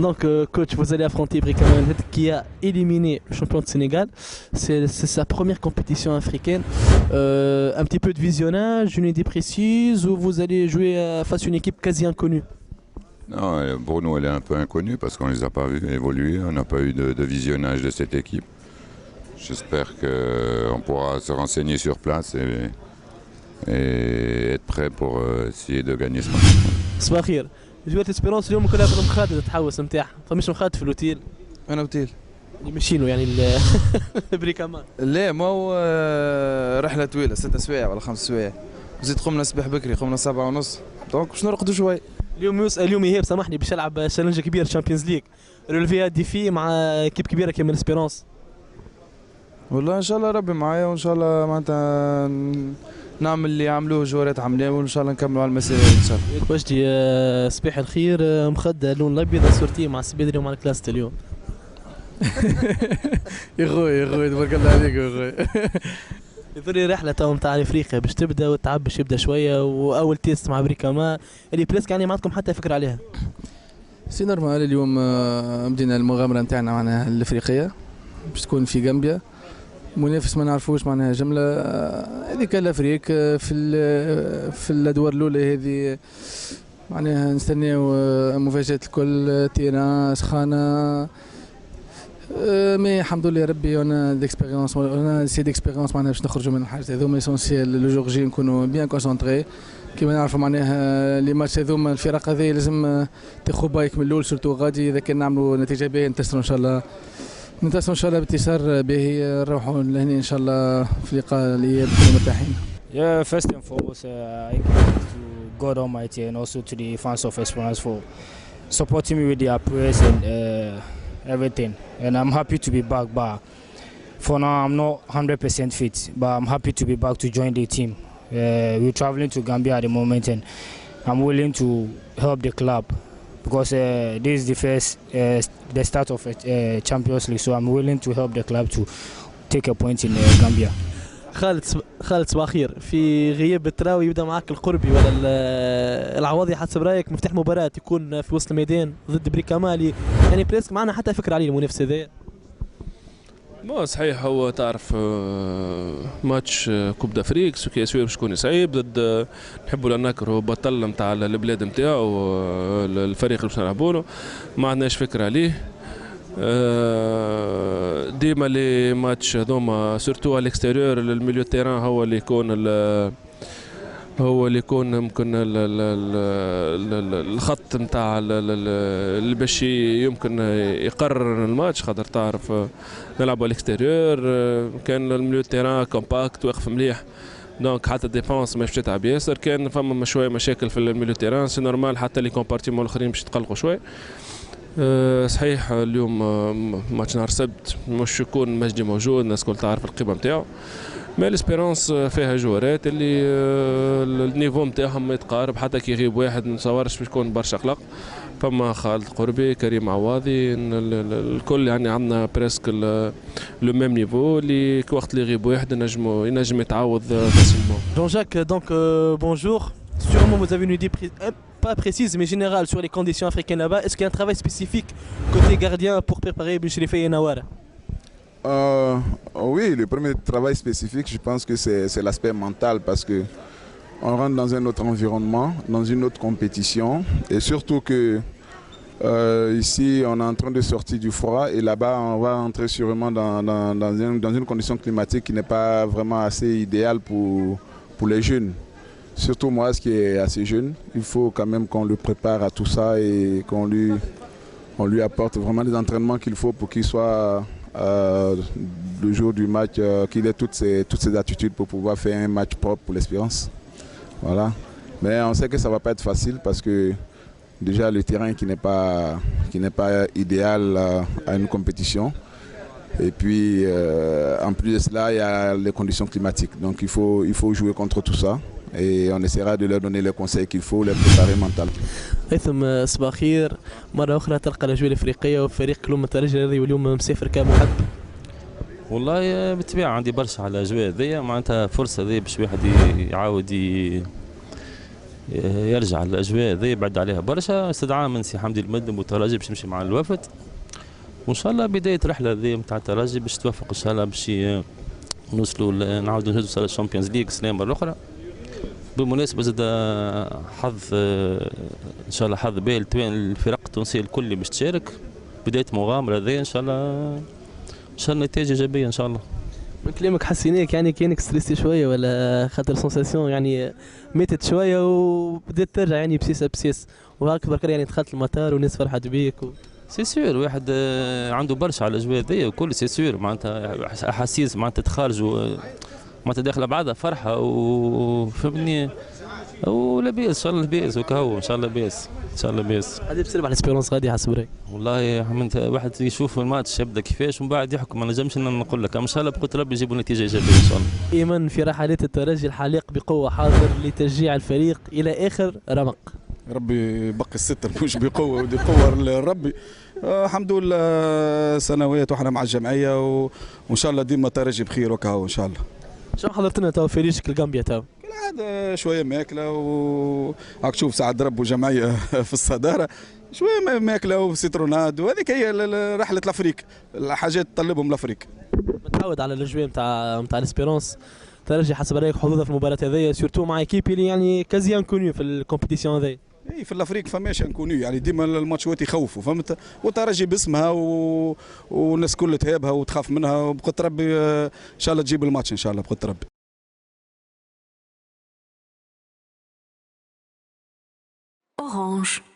Donc, coach, vous allez affronter Brikama United qui a éliminé le champion de Sénégal. C'est sa première compétition africaine. Un petit peu de visionnage, une idée précise, ou vous allez jouer face à une équipe quasi inconnue? Non, pour nous, elle est un peu inconnue parce qu'on ne les a pas vus évoluer. On n'a pas eu de visionnage de cette équipe. J'espère qu'on pourra se renseigner sur place et être prêt pour essayer de gagner ce match. صباح الخير. جوات اسبيرونس اليوم كلها في المخاطر التحوس نتاعها، فماش مخاطر في الاوتيل انا اوتيل اللي ماشيينو يعني بريكامان. لا ما هو رحله طويله 6 سوايع ولا 5 سوايع، زيد قمنا الصباح بكري، قمنا 7:30 دونك باش نرقدوا شوي. اليوم ايهاب سامحني باش يلعب شالنج كبير تشامبيونز ليج، ريليفيها ديفي مع كيب كبيره كيما الاسبيرونس. والله ان شاء الله ربي معايا وان شاء الله معناتها نعمل اللي عملوه جوارات عملناه وان شاء الله نكملوا على المسيره ان شاء الله. وجدي صباح الخير، مخدة اللون الابيض صورتي مع السبيدري ومع الكلاس اليوم. يا خويا تبارك الله عليك يا خويا. يظهر رحله تو نتاع افريقيا باش تبدا والتعب باش يبدا شويه، واول تيست مع بريكاما اللي بريسك يعني ما عندكم حتى فكره عليها. سي نورمال اليوم بدينا المغامره نتاعنا معناها الافريقيه باش تكون في غامبيا، منافس ما نعرفوش معناها جمله هذيك الافريق في الادوار الاولى هذه معناها نستناو مفاجات الكل، تيران سخانه مي الحمد لله ربي انا ديكسبيريونس انا سي ديكسبيريونس معناها باش نخرجوا من الحاجات هذوما اسونسيال لو جور جي نكونوا بيان كونسونطري كيما نعرفوا معناها لي ماتش هذوما الفرق هذه لازم تاخذ بايك من الاول سورتو غادي اذا كان نعملوا نتيجه باهيه ننتصروا ان شاء الله، ننتصروا ان شاء الله بانتصار باهي نروحوا لهنا ان شاء الله في لقاء الاياب مرتاحين. Yeah, first and foremost, I give to God Almighty and also to the fans of Esperance for supporting me with their prayers and everything. And I'm happy to be back, but for now I'm not 100% fit, but I'm happy to be back to join the team. We're traveling to Gambia at the moment and I'm willing to help the club because this is the start of Champions League, so I'm willing to help the club to take a point in Gambia. خالد صباح الخير. في غياب التراوي يبدا معك القربي ولا العوضي حسب رايك مفتاح مباراه يكون في وسط الميدان ضد بريكامالي، يعني بريسك معنا حتى فكره عليه المنافس هذا؟ ما صحيح، هو تعرف ماتش كوب دافريك سوكي سوير باش يكون صعيب ضد نحبوا نكرهوا بطل نتاع البلاد نتاعو الفريق اللي باش نلعبوا له، ما عندناش فكره عليه. ديما لي ماتش هذوما سورتو على الاكستيريور الميليو تيران هو اللي يكون ممكن الخط نتاع اللي باش يمكن يقرر الماتش، خاطر تعرف نلعبوا على الاكستيريور كان الميليو تيران كومباكت واقف مليح، دونك حتى الديفونس مش تتعب ياسر، كان فما شويه مشاكل في الميليو تيران سي نورمال، حتى لي كومبارتيمون الاخرين باش يتقلقوا شويه. صحيح اليوم ماتش نهار السبت مش يكون مجدي موجود، الناس كل تعرف القيمه نتاعو، مي الاسبيرونس فيها جوارات اللي النيفو نتاعهم يتقارب، حتى كي يغيب واحد ما نتصورش باش يكون برشا قلق. فما خالد قربي، كريم عواضي، الكل يعني عندنا بريسك لو ميم نيفو اللي وقت اللي يغيب واحد ينجم يتعوض فاسيلمون. جون جاك دونك bonjour. Sûrement vous avez une idée pas précise mais générale sur les conditions africaines là-bas. Est-ce qu'il y a un travail spécifique côté gardien pour préparer Bouchrifa et Nawara? Oui, le premier travail spécifique, je pense que c'est l'aspect mental parce que on rentre dans un autre environnement, dans une autre compétition et surtout que ici on est en train de sortir du froid et là-bas on va entrer sûrement dans une condition climatique qui n'est pas vraiment assez idéale pour les jeunes. Surtout moi, ce qui est assez jeune, il faut quand même qu'on le prépare à tout ça et on lui apporte vraiment les entraînements qu'il faut pour qu'il soit le jour du match, qu'il ait toutes ses attitudes pour pouvoir faire un match propre pour l'Espérance. Voilà. Mais on sait que ça ne va pas être facile parce que déjà le terrain qui n'est pas idéal à une compétition. Et puis en plus de cela, il y a les conditions climatiques. Donc il faut jouer contre tout ça. Et on essaiera de leur donner les conseils qu'il faut, les préparer mentalement. هيثم صباح الخير، مرة أخرى تلقى الأجواء الأفريقية والفريق كلهم مترجي واليوم مسافر كمحب. والله بالطبيعة عندي برشا على الأجواء ذي، معناتها فرصة ذي باش واحد يعاود يرجع الاجواء ذي بعد عليها برشا، استدعاء من سي حمدي المدلم والترجي باش يمشي مع الوفد، وان شاء الله بدايه رحله ذي نتاع الترجي باش توفق ان شاء الله باش نوصلوا نعاودوا نهزوا الشامبيونز ليغ السنه مره اخرى. بالمناسبه زاد حظ ان شاء الله حظ باهي الفرق التونسيه الكل اللي باش تشارك، بدايه مغامره ذي ان شاء الله نتائج ايجابيه ان شاء الله. من كلامك حسيناك يعني كانك ستريسي شويه ولا خاطر سونساسيون يعني ماتت شويه وبدات ترجع يعني بسيس بسيس، وهكذا برك يعني دخلت المطار والناس فرحت بيك سي سور واحد عنده برشا على الاجواء ذي وكل سي سور معناتها احاسيس معناتها تخارج معناتها داخله بعضها فرحه وفهمني ولاباس ان شاء الله لاباس وكهو ان شاء الله لاباس ان شاء الله لاباس. غادي تصير على الاسبيرونس غادي حسب رايك؟ والله واحد يشوف الماتش يبدا كيفاش ومن بعد يحكم، ما نجمش نقول لك، ان شاء الله بقدر ربي يجيبوا نتيجه ايجابيه ان شاء الله. ايمن في رحلات الترجي الحليق بقوه حاضر لتشجيع الفريق الى اخر رمق. ربي يبقي الستر مش بقوه ودي قوه لربي. الحمد لله سنوات واحنا مع الجمعيه وان شاء الله ديما الترجي بخير وكهو ان شاء الله. شنو حضرت لنا تو في ريشك الجامبيا تو؟ كالعاده شويه ماكله وهاك تشوف ساعات رب وجمعيه في الصداره، شويه ماكله وسيتروناد، وهذيك هي رحله الافريق، الحاجات تطلبهم الافريق. متعود على الاجواء نتاع الاسبيرونس، ترجي حسب رايك حظوظها في المباراه هذيا سورتو مع ايكيب اللي يعني كازي انكونيو في الكومبيتيسيون هذيا. اي في الافريق فماش انكونيو، يعني ديما الماتشات يخوفوا فهمت، والترجي باسمها والناس كل تهابها وتخاف منها، وبقدر ربي ان شاء الله تجيب الماتش ان شاء الله بقدر ربي. Orange.